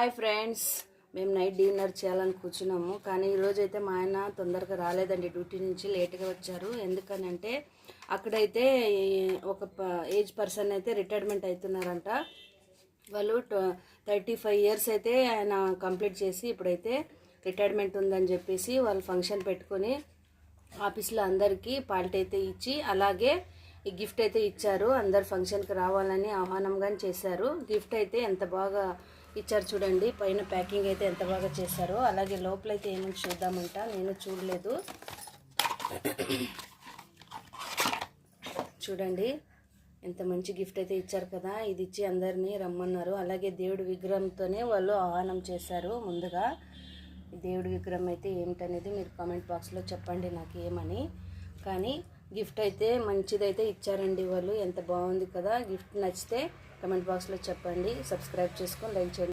Hi friends, మేము night dinner చేయాలని కూర్చున్నాము. కానీ ఈరోజు అయితే మా ఆయన తొందరగా రాలేదండి, డ్యూటీ నుంచి లేట్గా వచ్చారు. ఎందుకనంటే అక్కడైతే ఒక ఏజ్ పర్సన్ అయితే రిటైర్మెంట్ అవుతున్నారంట. వాళ్ళు 35 years అయితే ఆయన కంప్లీట్ చేసి ఇప్పుడైతే రిటైర్మెంట్ ఉందని చెప్పేసి వాళ్ళు ఫంక్షన్ పెట్టుకొని ఆఫీస్లో అందరికీ పార్టీ అయితే ఇచ్చి అలాగే ఈ గిఫ్ట్ అయితే ఇచ్చారు. అందరు ఫంక్షన్కి రావాలని ఆహ్వానంగా చేశారు. గిఫ్ట్ అయితే ఎంత బాగా ఇచ్చారు చూడండి. పైన ప్యాకింగ్ అయితే ఎంత బాగా చేశారో, అలాగే లోపల అయితే ఏమేమి చూద్దామంట, నేను చూడలేదు. చూడండి ఎంత మంచి గిఫ్ట్ అయితే ఇచ్చారు కదా. ఇది ఇచ్చి అందరినీ రమ్మన్నారు. అలాగే దేవుడి విగ్రహంతోనే వాళ్ళు ఆహ్వానం చేశారు. ముందుగా దేవుడి విగ్రహం అయితే ఏమిటనేది మీరు కామెంట్ బాక్స్లో చెప్పండి నాకు ఏమని. కానీ గిఫ్ట్ అయితే మంచిదైతే ఇచ్చారండి వాళ్ళు. ఎంత బాగుంది కదా. గిఫ్ట్ నచ్చితే కామెంట్ బాక్స్లో చెప్పండి. సబ్స్క్రైబ్ చేసుకొని లైక్ చేయండి.